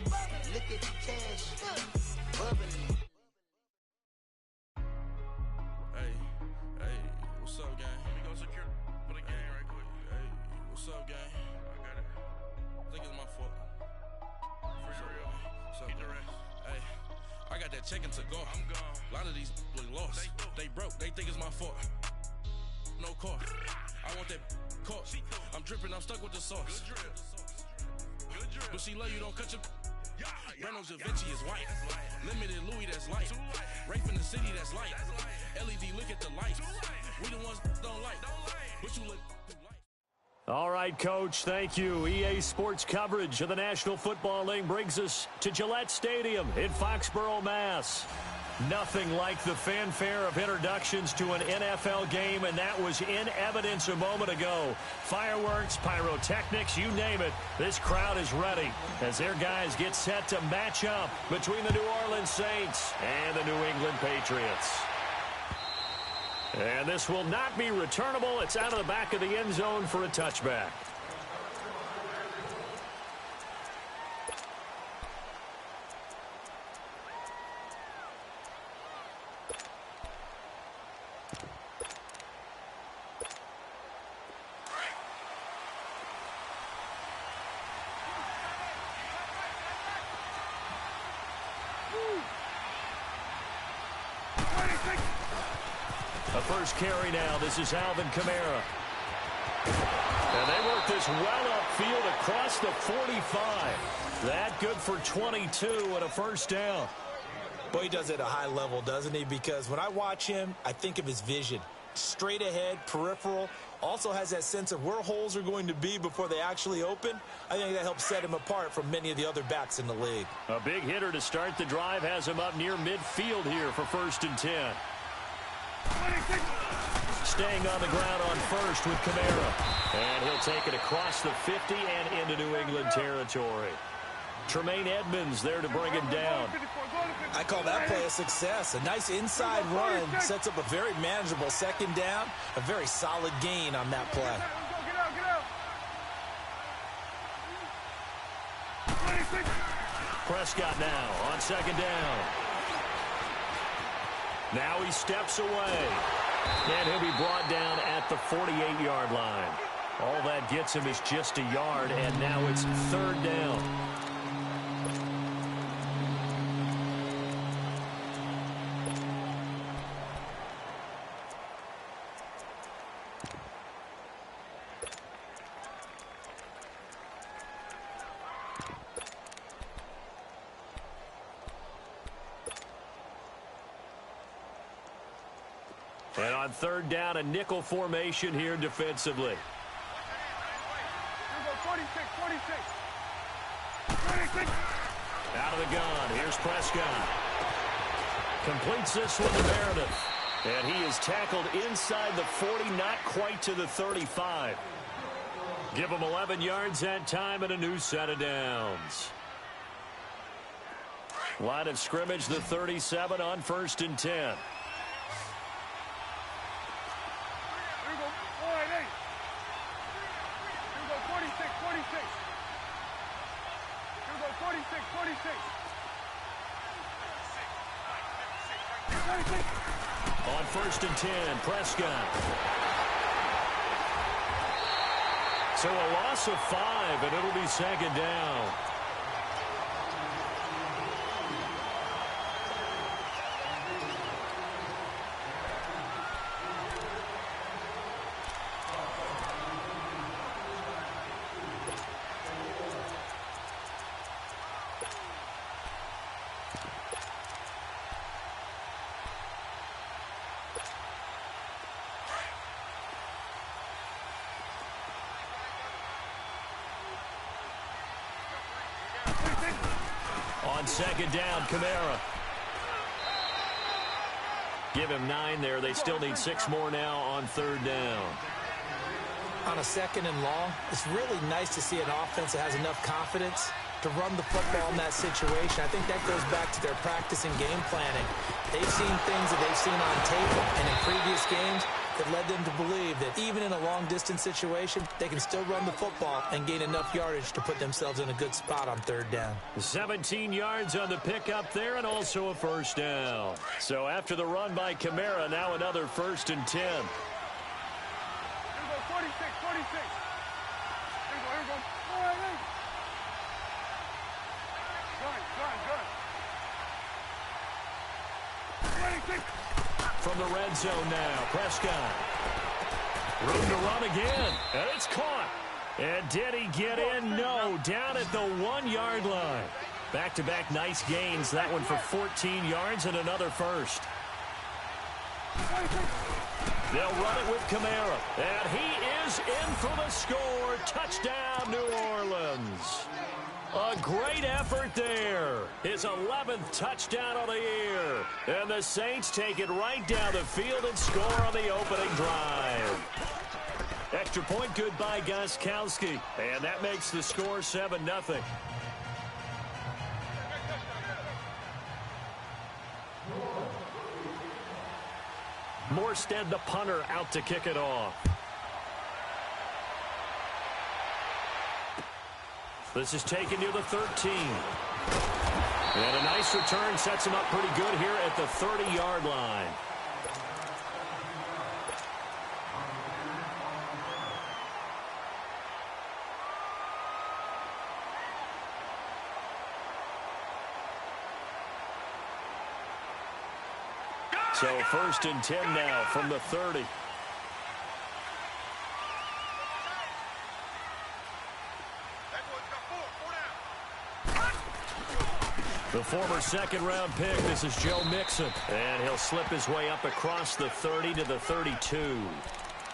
Look at the cash, bubbling. Hey, what's up, gang? Let me go secure for the game right quick. Hey, what's up, gang? I got it. I think it's my fault. For real. What's up, Keep the gang? rest. Hey, I got that check-in to go. I'm gone. A lot of these look lost. They broke. They think it's my fault. No car. I want that car. I'm dripping. I'm stuck with the sauce. Good drip. Good drip. But she love you. Don't cut your. Reynolds Da Vinci is white. Limited Louis, that's light. Rafe in the city, that's light. LED, look at the lights. We the ones don't like. But you look like. All right, Coach, thank you. EA Sports coverage of the National Football League brings us to Gillette Stadium in Foxborough, Mass. Nothing like the fanfare of introductions to an NFL game, and that was in evidence a moment ago. Fireworks, pyrotechnics, you name it. This crowd is ready as their guys get set to match up between the New Orleans Saints and the New England Patriots. And this will not be returnable. It's out of the back of the end zone for a touchback. A first carry now. This is Alvin Kamara. And they work this well upfield across the 45. That good for 22 and a first down. Boy, he does it at a high level, doesn't he? Because when I watch him, I think of his vision. Straight ahead, peripheral. Also has that sense of where holes are going to be before they actually open. I think that helps set him apart from many of the other backs in the league. A big hitter to start the drive has him up near midfield here for 1st and 10. Staying on the ground on first with Kamara. And he'll take it across the 50 and into New England territory. Tremaine Edmonds there to bring him down. I call that play a success. A nice inside run sets up a very manageable 2nd down. A very solid gain on that play. Prescott now on 2nd down. Now he steps away. And he'll be brought down at the 48-yard line. All that gets him is just a yard, and now it's 3rd down. And on 3rd down, a nickel formation here defensively. Out of the gun, here's Prescott. Completes this one to Meredith. And he is tackled inside the 40, not quite to the 35. Give him 11 yards that time and a new set of downs. Line of scrimmage, the 37 on 1st and 10. On 1st and 10, Prescott. So a loss of 5, and it'll be 2nd down. On 2nd down, Kamara. Give him 9 there. They still need 6 more now on 3rd down. On a 2nd and long, it's really nice to see an offense that has enough confidence to run the football in that situation. I think that goes back to their practice and game planning. They've seen things that they've seen on tape and in previous games. that led them to believe that even in a long-distance situation, they can still run the football and gain enough yardage to put themselves in a good spot on third down. 17 yards on the pickup there and also a first down. So after the run by Kamara, now another 1st and 10. Here we go, 46, 46. Here we go. All right. Good. 26. From the red zone now, Prescott. Room to run again, and it's caught. And did he get in? No, down at the 1-yard line. Back-to-back nice gains. That one for 14 yards and another first. They'll run it with Kamara, and he is in for the score. Touchdown, New Orleans. A great effort there. His 11th touchdown of the year. And the Saints take it right down the field and score on the opening drive. Extra point good by Gostkowski. And that makes the score 7-0. Morstead, the punter, out to kick it off. This is taken near the 13. And a nice return sets him up pretty good here at the 30-yard line. So 1st and 10 now from the 30. The former second-round pick, this is Joe Mixon. And he'll slip his way up across the 30 to the 32.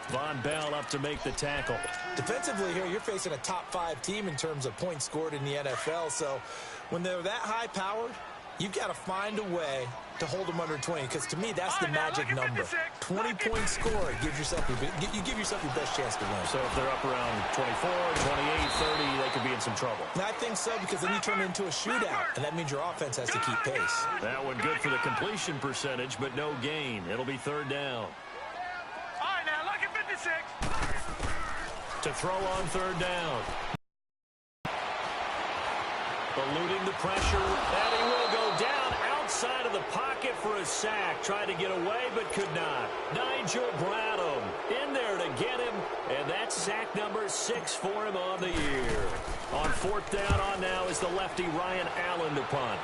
Von Bell up to make the tackle. Defensively here, you're facing a top-5 team in terms of points scored in the NFL. So when they're that high-powered, you've got to find a way to hold them under 20, because to me, that's the magic number. 20-point score, you give yourself your best chance to win. So if they're up around 24, 28, 30, they could be in some trouble. And I think so, because then you turn it into a shootout, and that means your offense has to keep pace. That one good for the completion percentage, but no gain. It'll be 3rd down. All right, now, look at 56. To throw on 3rd down. Eluding the pressure, and he will go down outside of the pocket for a sack. Tried to get away, but could not. Nigel Bradham in there to get him, and that's sack number 6 for him on the year. On 4th down on now is the lefty Ryan Allen to punt.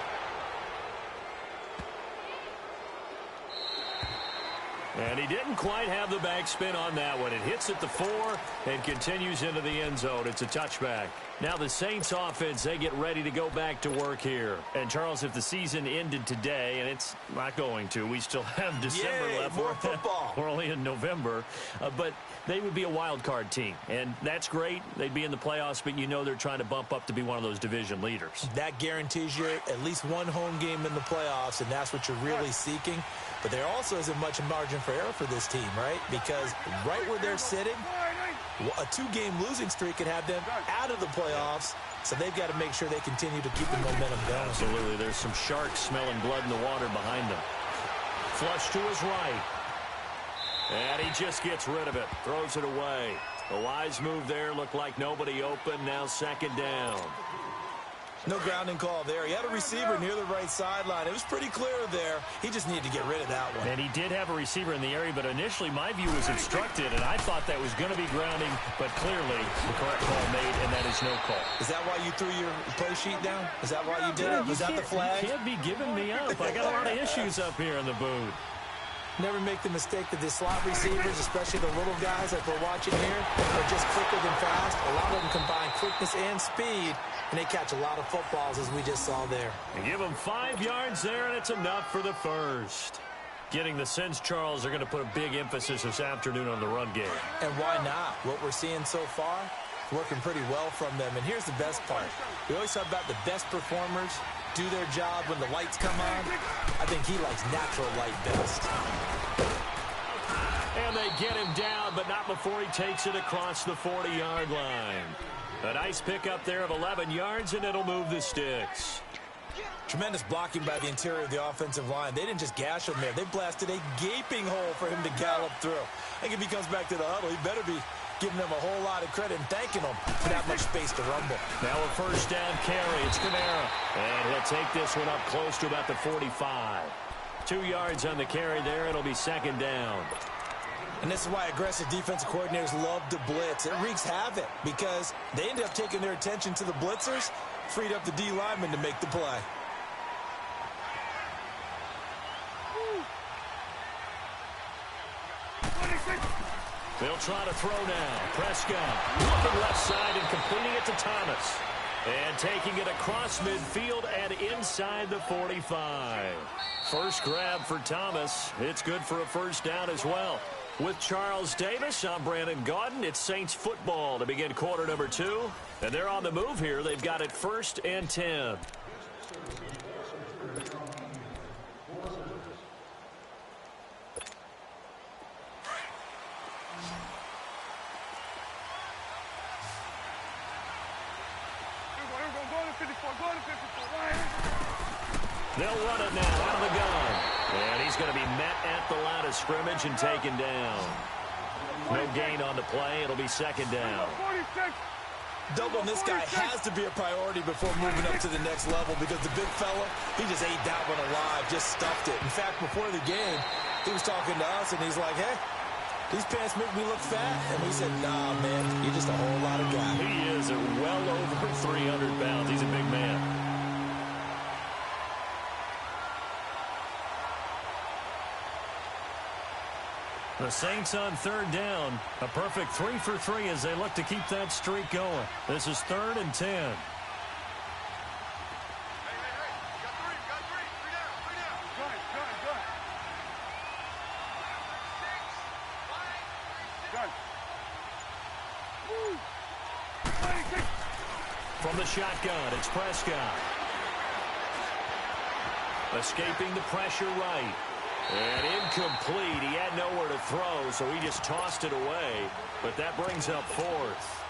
And he didn't quite have the backspin on that one. It hits at the 4 and continues into the end zone. It's a touchback. Now the Saints offense, they get ready to go back to work here. And, Charles, if the season ended today, and it's not going to, we still have December left. More football. We're only in November. But they would be a wild card team. And that's great. They'd be in the playoffs, but you know they're trying to bump up to be one of those division leaders. That guarantees you at least one home game in the playoffs, and that's what you're really seeking. But there also isn't much margin for error for this team, right? Because right where they're sitting, a 2-game losing streak could have them out of the playoffs. So they've got to make sure they continue to keep the momentum going. Absolutely. There's some sharks smelling blood in the water behind them. Flush to his right. And he just gets rid of it. Throws it away. A wise move there. Looked like nobody open. Now 2nd down. No grounding call there. He had a receiver near the right sideline. It was pretty clear there. He just needed to get rid of that one. And he did have a receiver in the area, but initially my view was obstructed, and I thought that was going to be grounding, but clearly the correct call made, and that is no call. Is that why you threw your play sheet down? Is that why you did it? Was that the flag? You can't be giving me up. I got a lot of issues up here in the booth. Never make the mistake that the slot receivers, especially the little guys like we're watching here, are just quicker than fast. A lot of them combine quickness and speed, and they catch a lot of footballs, as we just saw there. They give them 5 yards there, and it's enough for the first. Getting the sense, Charles, they're going to put a big emphasis this afternoon on the run game. And why not? What we're seeing so far, working pretty well from them. And here's the best part. We always talk about the best performers do their job when the lights come on. I think he likes natural light best. And they get him down, but not before he takes it across the 40-yard line. A nice pickup there of 11 yards, and it'll move the sticks. Tremendous blocking by the interior of the offensive line. They didn't just gash him there. They blasted a gaping hole for him to gallop through. I think if he comes back to the huddle, he better be giving them a whole lot of credit and thanking them for that much space to rumble. Now a first down carry. It's Kamara. And he'll take this one up close to about the 45. 2 yards on the carry there. It'll be second down. And this is why aggressive defensive coordinators love to blitz. It wreaks havoc because they end up taking their attention to the blitzers, freed up the D lineman to make the play. They'll try to throw now. Prescott looking left side and completing it to Thomas. And taking it across midfield and inside the 45. First grab for Thomas. It's good for a first down as well. With Charles Davis, I'm Brandon Gaudin. It's Saints football to begin quarter number 2. And they're on the move here. They've got it 1st and 10. They'll run it now out of the gun. And he's going to be met at the line of scrimmage and taken down. No gain on the play. It'll be second down. Doubling this guy has to be a priority before moving up to the next level because the big fella, he just ate that one alive, just stuffed it. In fact, before the game, he was talking to us, and he's like, hey, these pants make me look fat. And we said, nah, man, you're just a whole lot of guy. He is well over 300 pounds. He's a big man. The Saints on 3rd down. A perfect 3 for 3 as they look to keep that streak going. This is 3rd and 10. Hey, you got three. Three down. Good. Good. From the shotgun, it's Prescott. Escaping the pressure right. And incomplete. He had nowhere to throw, so he just tossed it away. But that brings up 4th.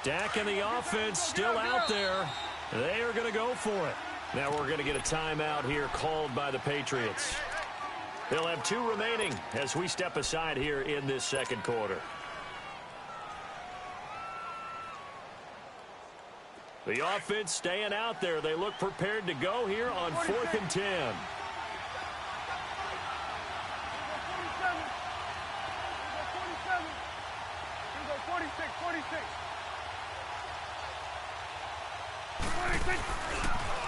Dak and the offense still out there. They are going to go for it. Now we're going to get a timeout here called by the Patriots. They'll have 2 remaining as we step aside here in this second quarter. The offense staying out there. They look prepared to go here on 4th and 10.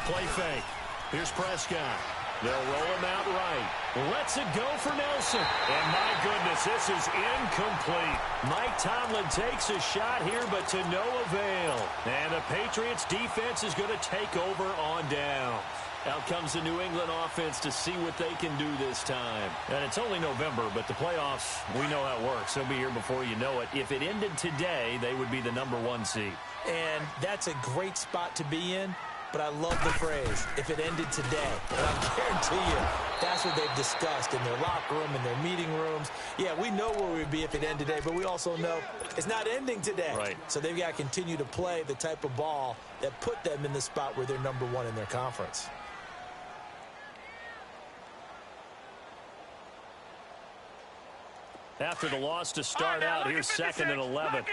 Play fake. Here's Prescott. They'll roll him out right. Lets it go for Nelson. And my goodness, this is incomplete. Mike Tomlin takes a shot here, but to no avail. And the Patriots defense is going to take over on down. Out comes the New England offense to see what they can do this time. And it's only November, but the playoffs, we know how it works. They'll be here before you know it. If it ended today, they would be the #1 seed. And that's a great spot to be in. But I love the phrase, if it ended today. And I guarantee you, that's what they've discussed in their locker room, in their meeting rooms. Yeah, we know where we'd be if it ended today, but we also know it's not ending today. Right. So they've got to continue to play the type of ball that put them in the spot where they're #1 in their conference. After the loss to start out, here's 2nd and 11.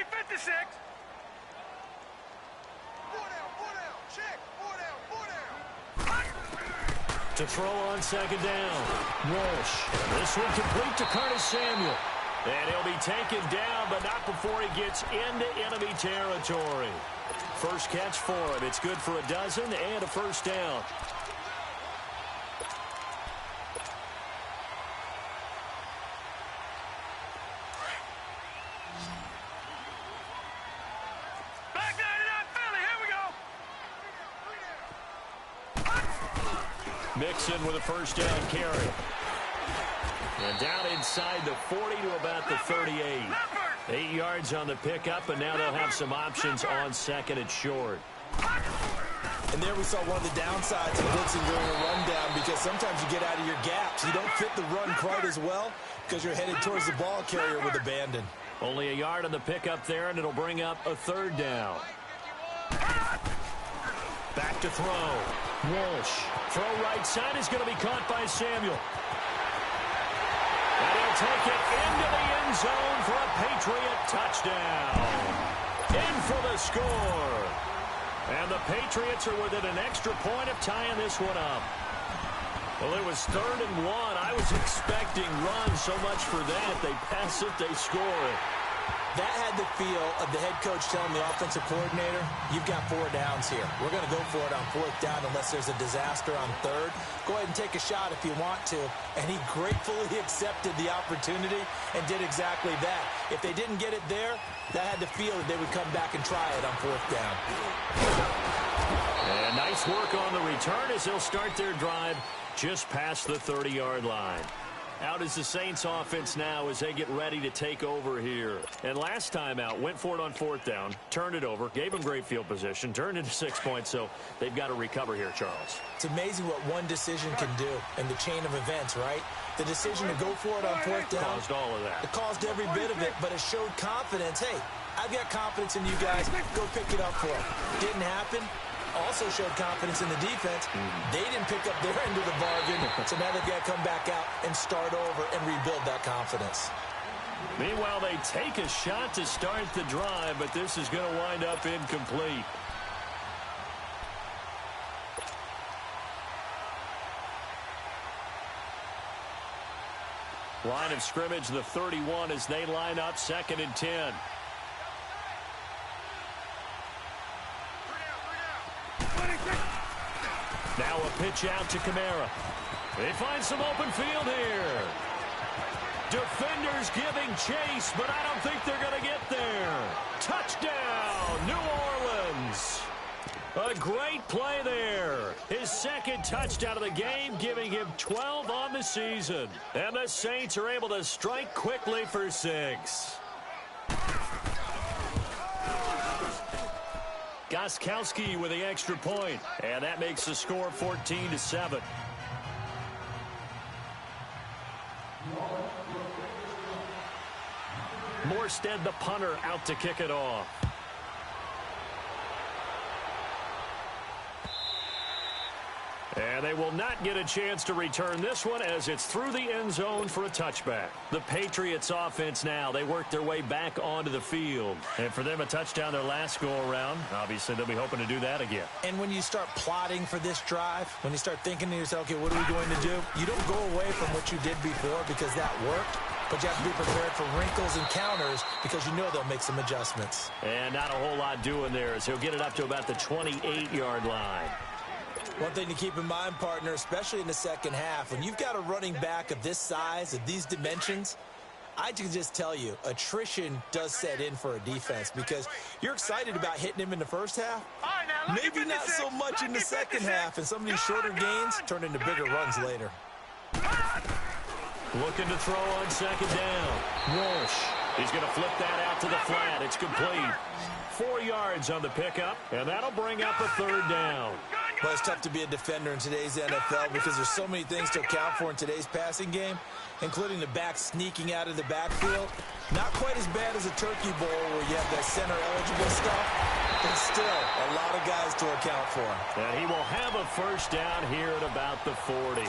To throw on 2nd down. Walsh. This one complete to Curtis Samuel. And he'll be taken down, but not before he gets into enemy territory. First catch for him. It's good for a dozen and a first down. Mixon with a first down carry. And down inside the 40 to about the 38. 8 yards on the pickup, and now they'll have some options on second and short. And there we saw one of the downsides of blitzing during a rundown, because sometimes you get out of your gaps. You don't fit the run quite as well because you're headed towards the ball carrier with abandon. Only a yard on the pickup there, and it'll bring up a third down. Back to throw. Walsh. Throw right side is going to be caught by Samuel. And he'll take it into the end zone for a Patriot touchdown. In for the score. And the Patriots are within an extra point of tying this one up. Well, it was 3rd and 1. I was expecting runs, so much for that. They pass it, they score it. That had the feel of the head coach telling the offensive coordinator, you've got 4 downs here. We're going to go for it on 4th down unless there's a disaster on 3rd. Go ahead and take a shot if you want to. And he gratefully accepted the opportunity and did exactly that. If they didn't get it there, that had the feel that they would come back and try it on 4th down. And nice work on the return as they'll start their drive just past the 30-yard line. Out is the Saints offense now as they get ready to take over here. And last time out, went for it on 4th down, turned it over, gave them great field position, turned into 6 points, so they've got to recover here, Charles. It's amazing what one decision can do in the chain of events, right? The decision to go for it on 4th down. Caused all of that. It caused every bit of it, but it showed confidence. Hey, I've got confidence in you guys. Go pick it up for them. Didn't happen. Also showed confidence in the defense. They didn't pick up their end of the bargain, so now they've got to come back out and start over and rebuild that confidence. Meanwhile, they take a shot to start the drive, but this is going to wind up incomplete. Line of scrimmage, the 31, as they line up 2nd and 10. Now a pitch out to Kamara. They find some open field here. Defenders giving chase, but I don't think they're going to get there. Touchdown, New Orleans. A great play there. His 2nd touchdown of the game, giving him 12 on the season. And the Saints are able to strike quickly for 6. Gostkowski with the extra point, and that makes the score 14-7. Morstead, the punter, out to kick it off. And they will not get a chance to return this one as it's through the end zone for a touchback. The Patriots offense now, they work their way back onto the field. And for them, a touchdown their last go-around. Obviously, they'll be hoping to do that again. And when you start plotting for this drive, when you start thinking to yourself, okay, what are we going to do? You don't go away from what you did before because that worked. But you have to be prepared for wrinkles and counters because you know they'll make some adjustments. And not a whole lot doing there as he'll get it up to about the 28-yard line. One thing to keep in mind, partner, especially in the second half, when you've got a running back of this size, of these dimensions, I can just tell you, attrition does set in for a defense because you're excited about hitting him in the first half. Maybe not so much in the second half, and some of these shorter gains turn into bigger runs later. Looking to throw on 2nd down. Walsh. He's going to flip that out to the flat. It's complete. 4 yards on the pickup, and that'll bring up a 3rd down. Well, it's tough to be a defender in today's NFL because there's so many things to account for in today's passing game, including the back sneaking out of the backfield. Not quite as bad as a turkey bowl where you have that center-eligible stuff, but still a lot of guys to account for. And he will have a 1st down here at about the 40.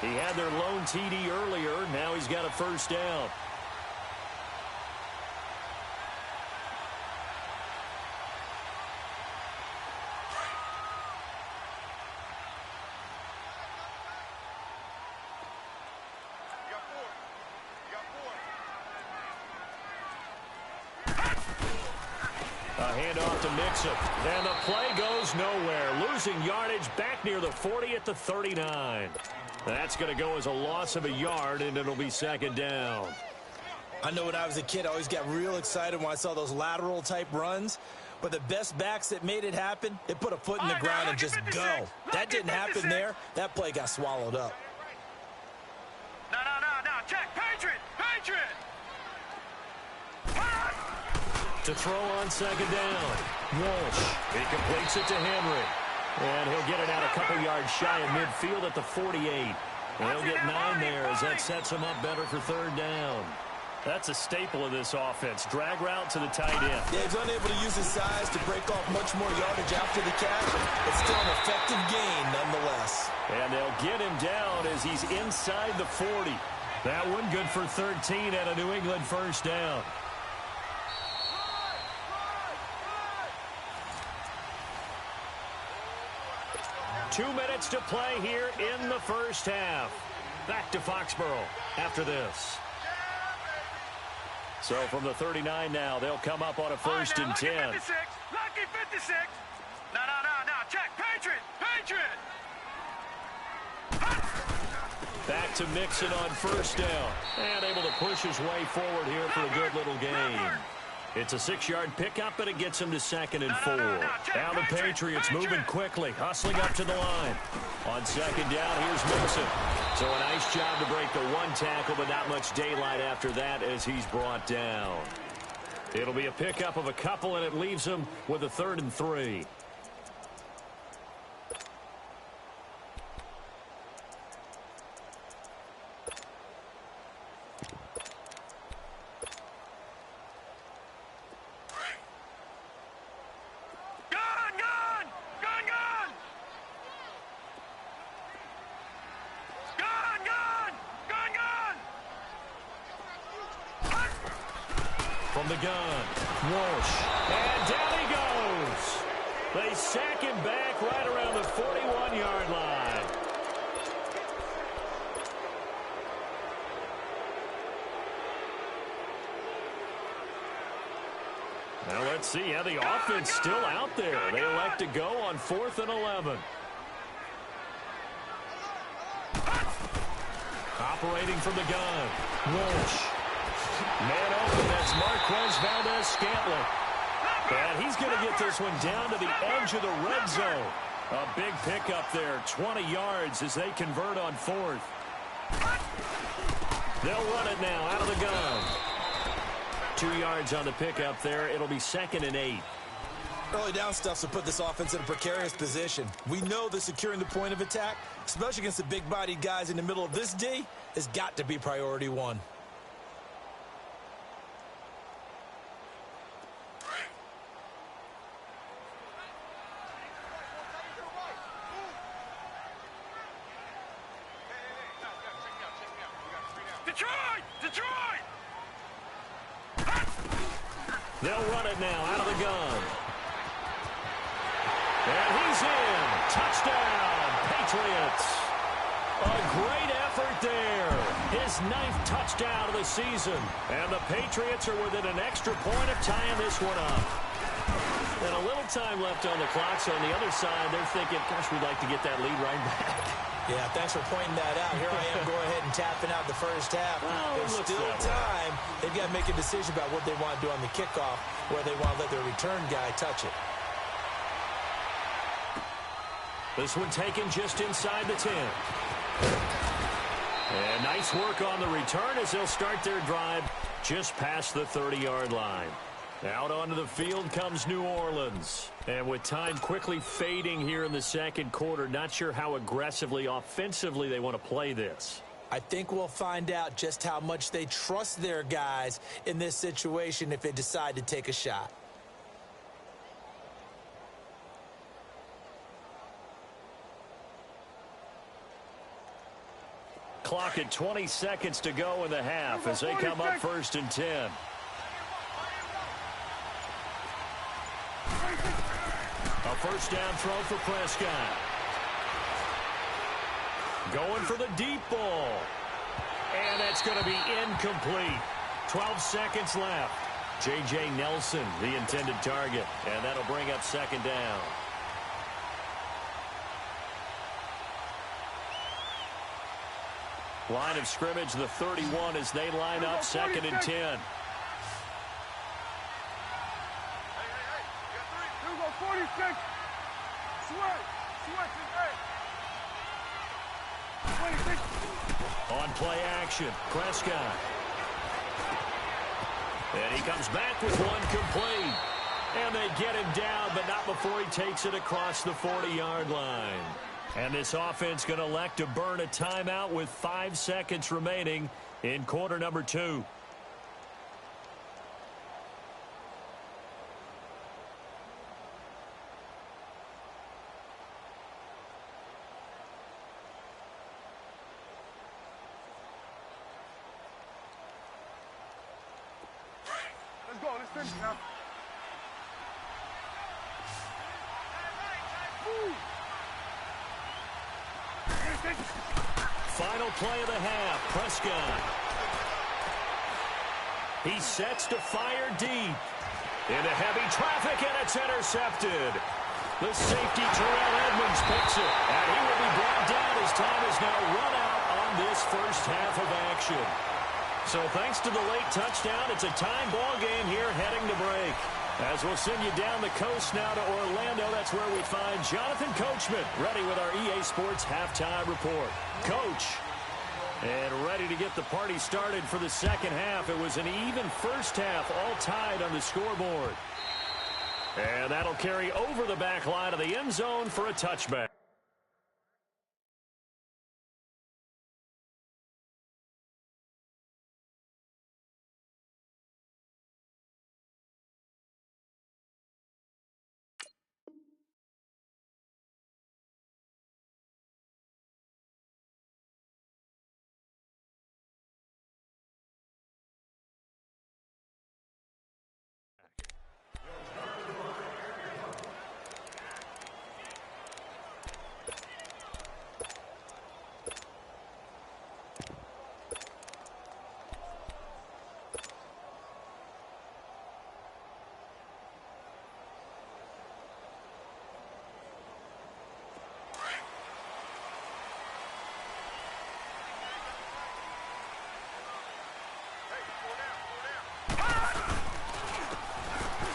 He had their lone TD earlier. Now he's got a 1st down. Handoff to Mixon. And the play goes nowhere. Losing yardage back near the 40 at the 39. That's going to go as a loss of a yard, and it'll be 2nd down. I know when I was a kid, I always got real excited when I saw those lateral-type runs. But the best backs that made it happen, they put a foot in the ground and just go. That didn't happen there. That play got swallowed up. No. Check. Patriot. To throw on second down. Walsh. He completes it to Henry. And he'll get it out a couple yards shy of midfield at the 48. And he'll get 9 there as that sets him up better for third down. That's a staple of this offense. Drag route to the tight end. Yeah, he's unable to use his size to break off much more yardage after the catch. It's still an effective gain nonetheless. And they'll get him down as he's inside the 40. That one good for 13 and a New England first down. Two minutes to play here in the first half. Back to Foxborough after this. So from the 39 now, they'll come up on a first and 10. Lucky 56. Lucky 56. No. Check. Patriot. Back to Mixon on first down. And able to push his way forward here for a good little gain. It's a 6-yard pickup, and it gets him to second and 4. Now the Patriots moving quickly, hustling up to the line. On second down, here's Mixon. So a nice job to break the one tackle, but not much daylight after that as he's brought down. It'll be a pickup of a couple, and it leaves him with a 3rd and 3. From the gun, Walsh, and down he goes. They sack him back right around the 41-yard line. Now let's see how the offense still out there. They elect to go on 4th and 11. Operating from the gun, Walsh. Man open, that's Marquez Valdez-Scantling. And he's going to get this one down to the edge of the red zone. A big pickup there, 20 yards as they convert on 4th. They'll run it now out of the gun. 2 yards on the pickup there. It'll be 2nd and 8. Early down stuffs will put this offense in a precarious position. We know that securing the point of attack, especially against the big-bodied guys in the middle of this D, has got to be priority 1. Detroit! They'll run it now out of the gun. And he's in. Touchdown, Patriots. A great effort there. His 9th touchdown of the season. And the Patriots are within an extra point of tying this one up. And a little time left on the clock, so on the other side, they're thinking, gosh, we'd like to get that lead right back. Yeah, thanks for pointing that out. Here I am going ahead and tapping out the first half. There's still time. They've got to make a decision about what they want to do on the kickoff, where they want to let their return guy touch it. This one taken just inside the 10. And nice work on the return as they'll start their drive just past the 30-yard line. Out onto the field comes New Orleans. And with time quickly fading here in the second quarter, not sure how aggressively, offensively they want to play this. I think we'll find out just how much they trust their guys in this situation if they decide to take a shot. Clock at 20 seconds to go in the half as they come up 1st and 10. A first down throw for Prescott. Going for the deep ball. And that's going to be incomplete. 12 seconds left. J.J. Nelson, the intended target. And that'll bring up 2nd down. Line of scrimmage, the 31 as they line up 2nd and 10. Here we go, 46. Sweat is 8. 26. On play action, Prescott. And he comes back with one complete. And they get him down, but not before he takes it across the 40-yard line. And this offense going to elect to burn a timeout with 5 seconds remaining in quarter number 2. Let's go. Let's finish now. Final play of the half. Prescott. He sets to fire deep. Into heavy traffic, and it's intercepted. The safety, Terrell Edmonds, picks it. And he will be brought down as time is now run out on this first half of action. So thanks to the late touchdown, it's a tie ball game here heading to break. As we'll send you down the coast now to Orlando, that's where we find Jonathan Coachman ready with our EA Sports halftime report. Coach, and ready to get the party started for the second half. It was an even first half, all tied on the scoreboard. And that'll carry over the back line of the end zone for a touchback.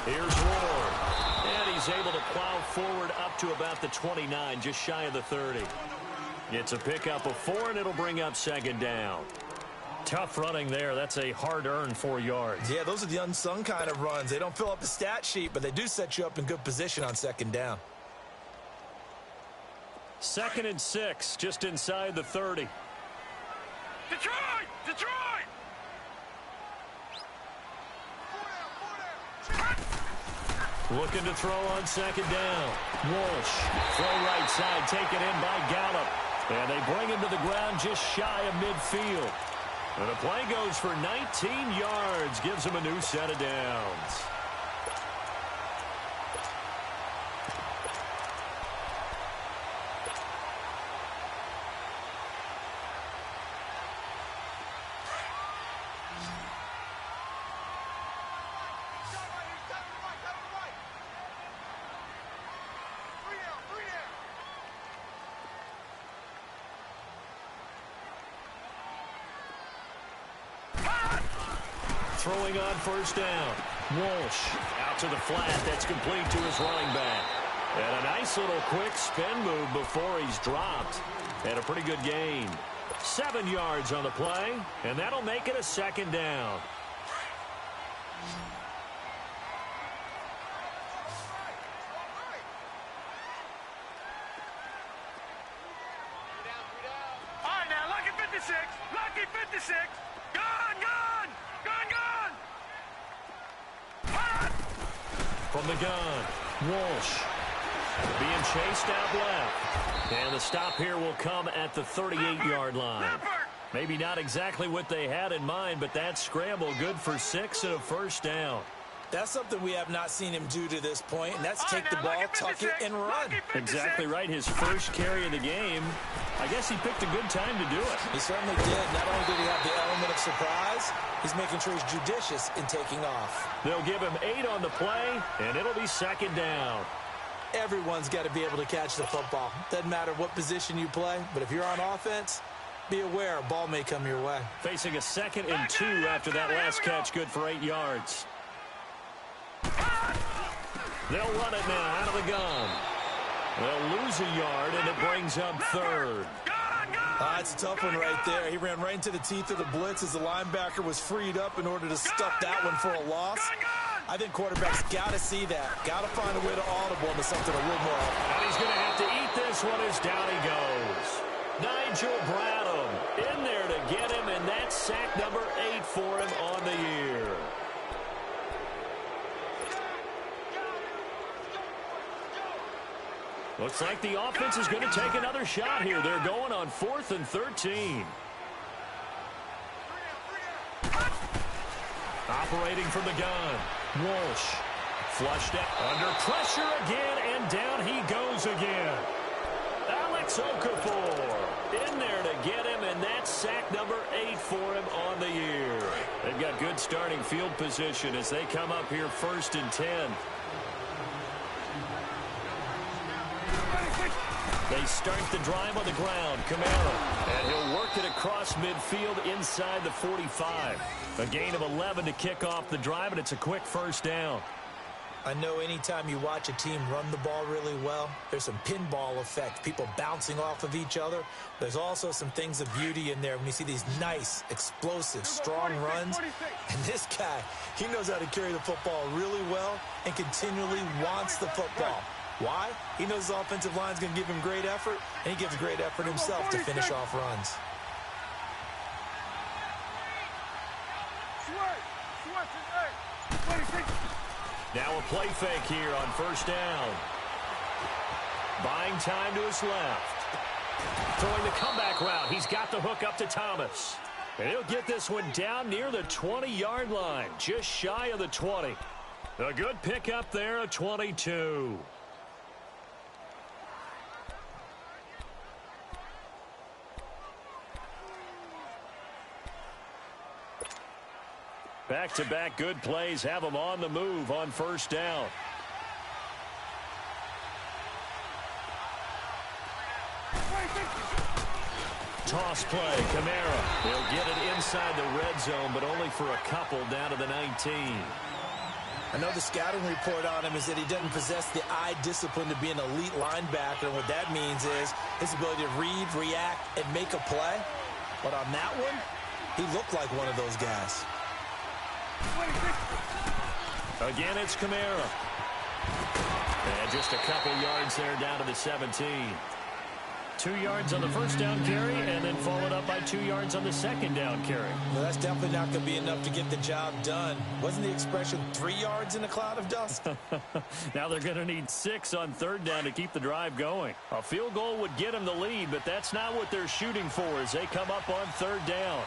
Here's Ward. And he's able to plow forward up to about the 29, just shy of the 30. It's a pickup of 4, and it'll bring up second down. Tough running there. That's a hard-earned 4 yards. Yeah, those are the unsung kind of runs. They don't fill up the stat sheet, but they do set you up in good position on second down. 2nd and 6, just inside the 30. Detroit! Detroit! Looking to throw on second down. Walsh, throw right side, taken in by Gallup. And they bring him to the ground just shy of midfield. And the play goes for 19 yards, gives him a new set of downs. Throwing on first down. Walsh out to the flat. That's complete to his running back. And a nice little quick spin move before he's dropped. And a pretty good gain. 7 yards on the play, and that'll make it a second down. All right, now, lucky 56. Lucky 56. Gone, gone. Gone, gone. From the gun, Walsh being chased out left. And the stop here will come at the 38-yard line. Maybe not exactly what they had in mind, but that scramble good for 6 and a first down. That's something we have not seen him do to this point, and that's take the ball, tuck it, and run. Exactly right. His first carry of the game. I guess he picked a good time to do it. He certainly did. Not only did he have the element of surprise, he's making sure he's judicious in taking off. They'll give him 8 on the play, and it'll be second down. Everyone's got to be able to catch the football. Doesn't matter what position you play, but if you're on offense, be aware a ball may come your way. Facing a 2nd and 2 after that last catch, good for 8 yards. They'll run it now out of the gun. They'll lose a yard, and it brings up 3rd. Gone, gone. It's a tough one right there. He ran right into the teeth of the blitz as the linebacker was freed up in order to stuff that one for a loss. I think quarterbacks got to see that. Got to find a way to audible into something a little more. And he's going to have to eat this one as down he goes. Nigel Bradham in there to get him, and that's sack number 8 for him on the year. Looks like the offense is going to take another shot here. They're going on 4th and 13. Operating from the gun. Walsh flushed out under pressure again, and down he goes again. Alex Okafor in there to get him, and that's sack number 8 for him on the year. They've got good starting field position as they come up here 1st and 10. They start the drive on the ground. Kamara. And he'll work it across midfield inside the 45. A gain of 11 to kick off the drive, and it's a quick first down. I know anytime you watch a team run the ball really well, there's some pinball effect, people bouncing off of each other. There's also some things of beauty in there when you see these nice, explosive, strong runs. And this guy, he knows how to carry the football really well and continually wants the football. Why? He knows his offensive line is going to give him great effort, and he gives great effort himself to finish off runs. Now a play fake here on first down. Buying time to his left. Throwing the comeback route. He's got the hook up to Thomas. And he'll get this one down near the 20-yard line, just shy of the 20. A good pickup there, a 22. Back-to-back good plays have them on the move on first down. Toss play, Kamara. They'll get it inside the red zone, but only for a couple down to the 19. I know the scouting report on him is that he doesn't possess the eye discipline to be an elite linebacker. And what that means is his ability to read, react, and make a play. But on that one, he looked like one of those guys. Again, it's Kamara. And just a couple yards there down to the 17. 2 yards on the first down carry, and then followed up by 2 yards on the second down carry. Well, that's definitely not going to be enough to get the job done. Wasn't the expression 3 yards in a cloud of dust? Now they're going to need 6 on third down to keep the drive going. A field goal would get them the lead, but that's not what they're shooting for as they come up on third down.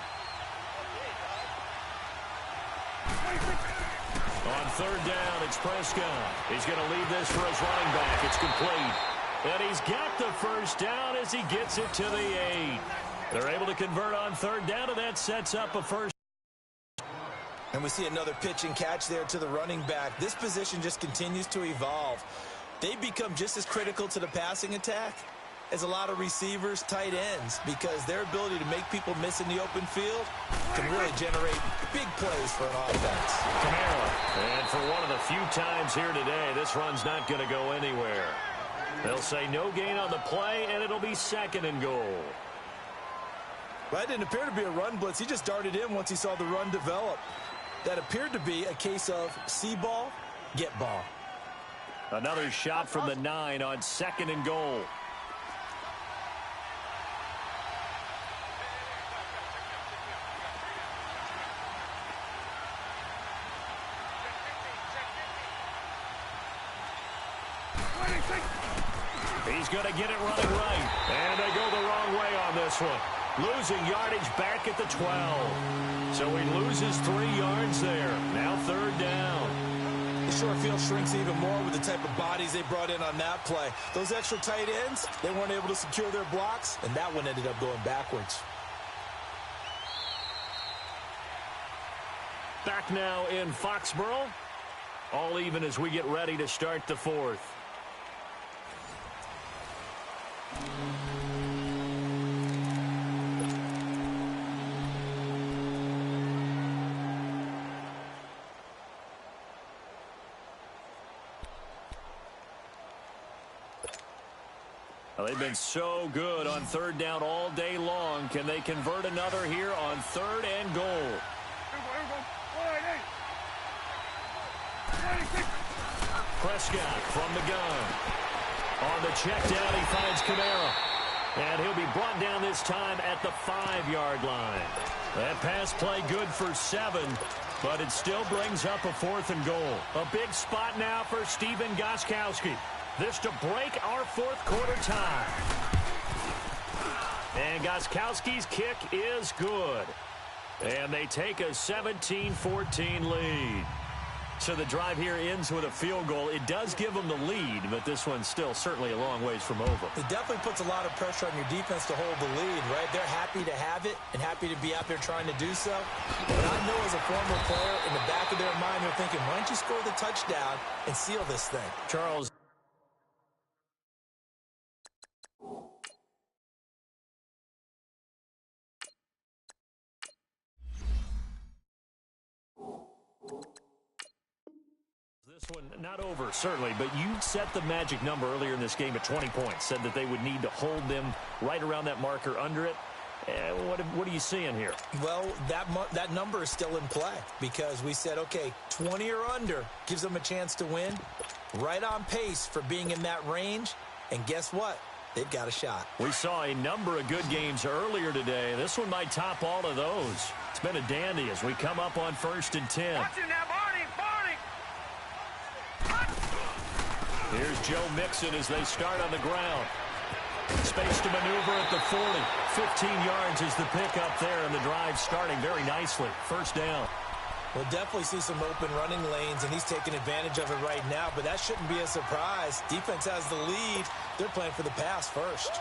On third down, it's Prescott. He's going to leave this for his running back. It's complete. And he's got the first down as he gets it to the 8. They're able to convert on third down, and that sets up a first. And we see another pitch and catch there to the running back. This position just continues to evolve. They become just as critical to the passing attack as a lot of receivers, tight ends, because their ability to make people miss in the open field can really generate big plays for an offense. Kamara. And for one of the few times here today, this run's not going to go anywhere. They'll say no gain on the play, and it'll be second and goal. Well, that didn't appear to be a run blitz. He just darted in once he saw the run develop. That appeared to be a case of see ball, get ball. Another shot from the 9 on second and goal. He's going to get it running right. And they go the wrong way on this one. Losing yardage back at the 12. So he loses 3 yards there. Now third down. The short field shrinks even more with the type of bodies they brought in on that play. Those extra tight ends, they weren't able to secure their blocks, and that one ended up going backwards. Back now in Foxborough. All even as we get ready to start the fourth. Well, they've been so good on third down all day long. Can they convert another here on 3rd and goal? Here we go. Prescott from the gun. On the check down, he finds Kamara. And he'll be brought down this time at the 5-yard line. That pass play good for 7, but it still brings up a 4th and goal. A big spot now for Stephen Gostkowski. This to break our 4th quarter tie. And Gostkowski's kick is good. And they take a 17-14 lead. So the drive here ends with a field goal. It does give them the lead, but this one's still certainly a long ways from over. It definitely puts a lot of pressure on your defense to hold the lead, right? They're happy to have it and happy to be out there trying to do so. But I know as a former player, in the back of their mind, they're thinking, why don't you score the touchdown and seal this thing? Charles. This one not over, certainly, but you set the magic number earlier in this game at 20 points. Said that they would need to hold them right around that marker under it. What are you seeing here? Well, that number is still in play because we said, okay, 20 or under gives them a chance to win. Right on pace for being in that range. And guess what? They've got a shot. We saw a number of good games earlier today. This one might top all of those. It's been a dandy as we come up on 1st and 10. Watch it now, Barney. Here's Joe Mixon as they start on the ground. Space to maneuver at the 40. 15 yards is the pickup there, and the drive starting very nicely. 1st down. We'll definitely see some open running lanes, and he's taking advantage of it right now, but that shouldn't be a surprise. Defense has the lead. They're playing for the pass first.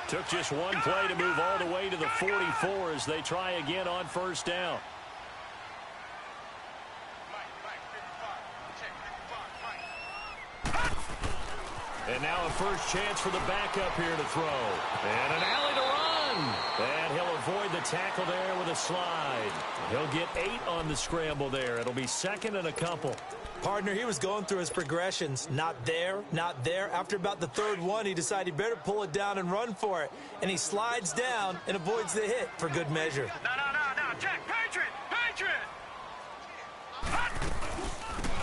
Took just one play to move all the way to the 44 as they try again on 1st down. And now a first chance for the backup here to throw. And an alley to run. And he'll avoid the tackle there with a slide. He'll get 8 on the scramble there. It'll be 2nd and a couple. Partner, he was going through his progressions. Not there, not there. After about the 3rd one, he decided he better pull it down and run for it. And he slides down and avoids the hit for good measure. No. Check. Patriot.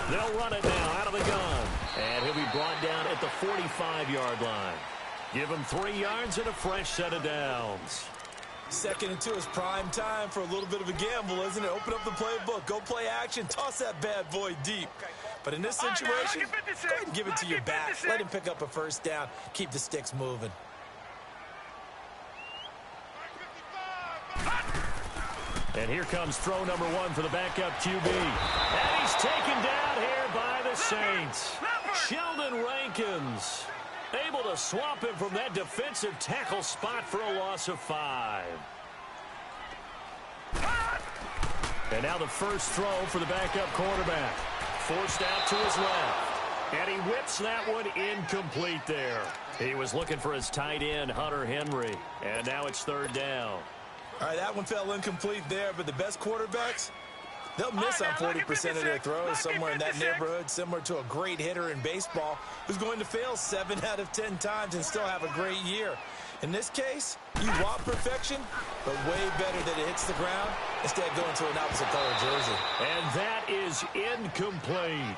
They'll run it now out of the gun. And he'll be brought down at the 45-yard line. Give him 3 yards and a fresh set of downs. 2nd and 2 is prime time for a little bit of a gamble, isn't it? Open up the playbook, go play action, toss that bad boy deep. But in this situation, go ahead and give it to your back. Let him pick up a 1st down. Keep the sticks moving. And here comes throw number 1 for the backup QB. And he's taken down here by the Saints. Sheldon Rankins able to swamp him from that defensive tackle spot for a loss of 5. And now the first throw for the backup quarterback. Forced out to his left. And he whips that one incomplete there. He was looking for his tight end, Hunter Henry. And now it's 3rd down. All right, that one fell incomplete there, but the best quarterbacks, they'll miss on 40% of their throws somewhere in that neighborhood, similar to a great hitter in baseball who's going to fail 7 out of 10 times and still have a great year. In this case, you want perfection, but way better that it hits the ground instead of going to an opposite color jersey. And that is incomplete.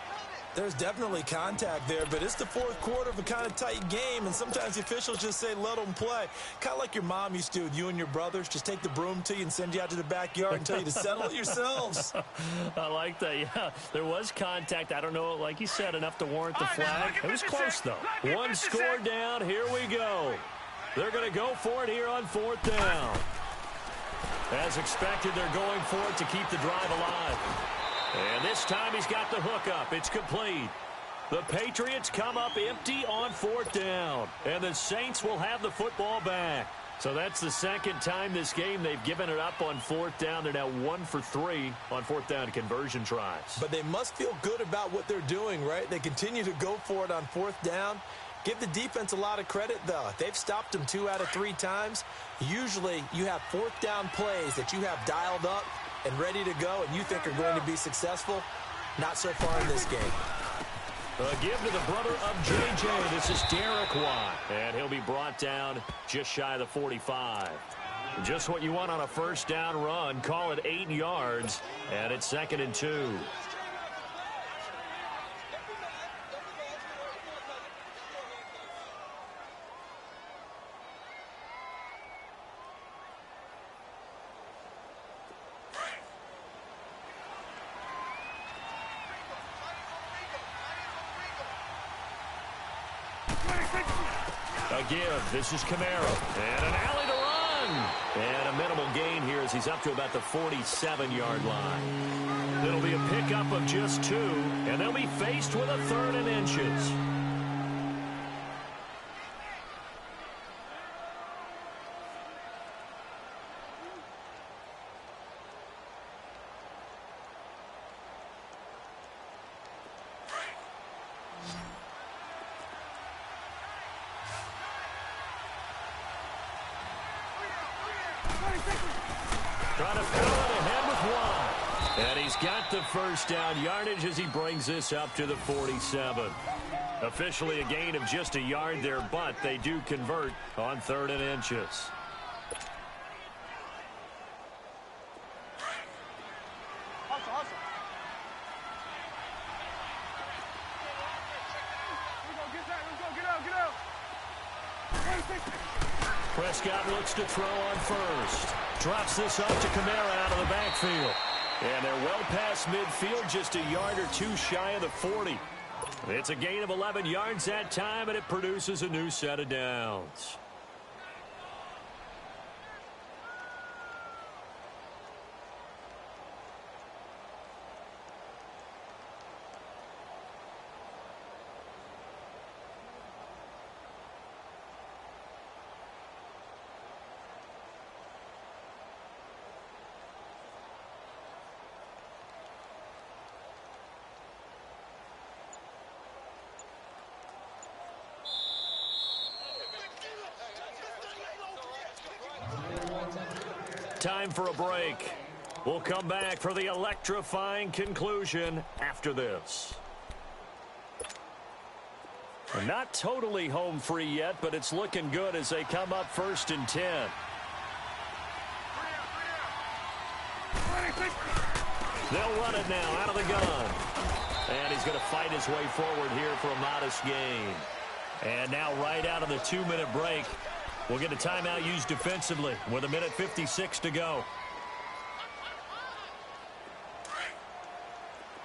There's definitely contact there, but it's the 4th quarter of a kind of tight game, and sometimes the officials just say, let them play. Kind of like your mom used to with you and your brothers. Just take the broom to you and send you out to the backyard and tell you to settle it yourselves. I like that, yeah. There was contact. I don't know, like you said, enough to warrant the flag. It was close, though. 1 score down. Here we go. They're going to go for it here on 4th down. As expected, they're going for it to keep the drive alive. And this time he's got the hook up. It's complete. The Patriots come up empty on 4th down. And the Saints will have the football back. So that's the 2nd time this game they've given it up on 4th down. They're now 1 for 3 on 4th down conversion tries. But they must feel good about what they're doing, right? They continue to go for it on 4th down. Give the defense a lot of credit, though. They've stopped them 2 out of 3 times. Usually you have 4th down plays that you have dialed up and ready to go and you think are going to be successful. Not so far in this game. A give to the brother of JJ. This is Derek Watt. And he'll be brought down just shy of the 45. Just what you want on a first down run. Call it 8 yards. And it's 2nd and 2. A give. This is Kamara. And an alley to run. And a minimal gain here as he's up to about the 47-yard line. It'll be a pickup of just 2, and they'll be faced with a 3rd and inches. Trying to pull it ahead with 1. And he's got the first down yardage as he brings this up to the 47. Officially a gain of just a yard there, but they do convert on 3rd and inches. Hustle. Get out. Prescott looks to throw on first. Drops this up to Kamara out of the backfield. And they're well past midfield, just a yard or 2 shy of the 40. It's a gain of 11 yards that time, and it produces a new set of downs. Time for a break. We'll come back for the electrifying conclusion after this. Not totally home free yet, but it's looking good as they come up 1st and 10. They'll run it now out of the gun. And he's going to fight his way forward here for a modest gain. And now right out of the 2-minute break, we'll get a timeout used defensively with 1:56 to go.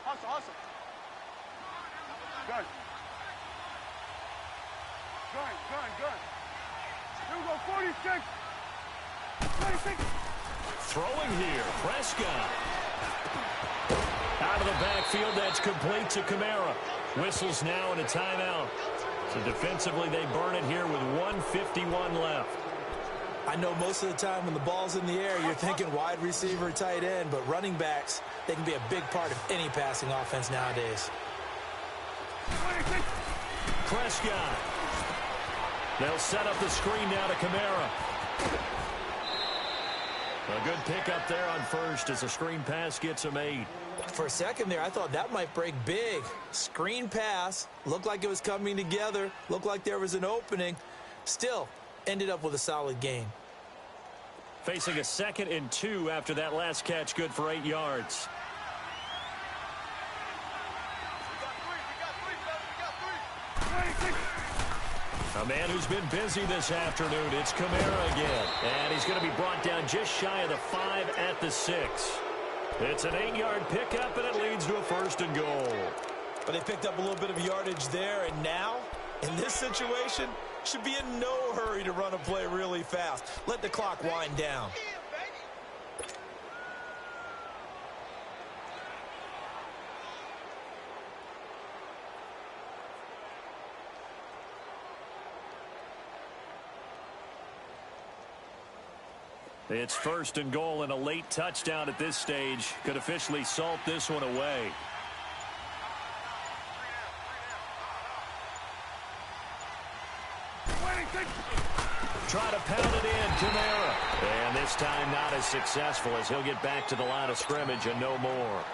Hustle. Good. Here we go, 46. Throwing here, Prescott. Out of the backfield, that's complete to Kamara. Whistles now and a timeout. So defensively, they burn it here with 1:51 left. I know most of the time when the ball's in the air, you're thinking wide receiver, tight end, but running backs, they can be a big part of any passing offense nowadays. Prescott. They'll set up the screen now to Kamara. A good pickup there on first as the screen pass gets him 8. For a second there, I thought that might break big. Screen pass, looked like it was coming together, looked like there was an opening. Still, ended up with a solid gain. Facing a 2nd and 2 after that last catch, good for 8 yards. A man who's been busy this afternoon, it's Kamara again. And he's going to be brought down just shy of the 5 at the 6. It's an 8-yard pickup, and it leads to a 1st and goal. But they picked up a little bit of yardage there, and now, in this situation, should be in no hurry to run a play really fast. Let the clock wind down. It's 1st and goal, and a late touchdown at this stage could officially salt this one away. Try to pound it in, Kamara. And this time not as successful as he'll get back to the line of scrimmage and no more.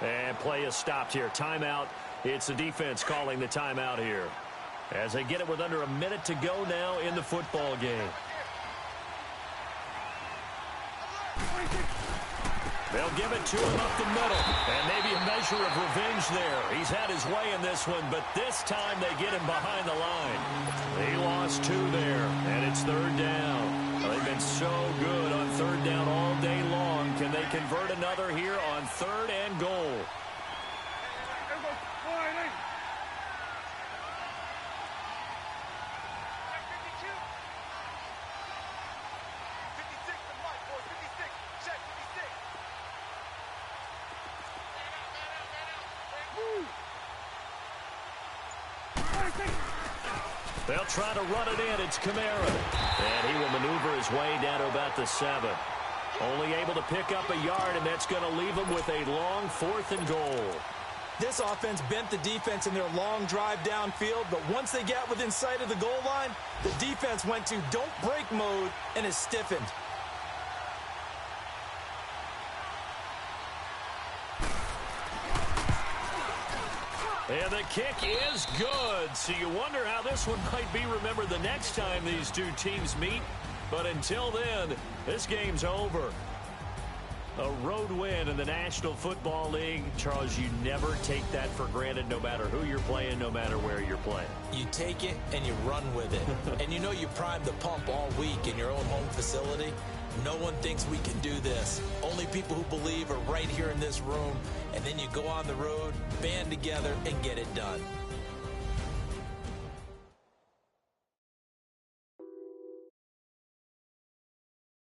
And play is stopped here. Timeout It's the defense calling the timeout here as they get it with under a minute to go now in the football game. They'll give it to him up the middle, and maybe a measure of revenge there. He's had his way in this one, but this time they get him behind the line. He lost 2 there, and it's 3rd down. They've been so good on 3rd down all day long. Can they convert another here on 3rd and goal? They'll try to run it in. It's Kamara. And he will maneuver his way down to about the 7. Only able to pick up a yard, and that's going to leave him with a long 4th and goal. This offense bent the defense in their long drive downfield, but once they got within sight of the goal line, the defense went to don't break mode and is stiffened. And the kick is good. So you wonder how this one might be remembered the next time these two teams meet. But until then, this game's over. A road win in the National Football League. Charles, you never take that for granted no matter who you're playing, no matter where you're playing. You take it and you run with it. And you know you primed the pump all week in your own home facility. No one thinks we can do this. Only people who believe are right here in this room. And then you go on the road, band together, and get it done.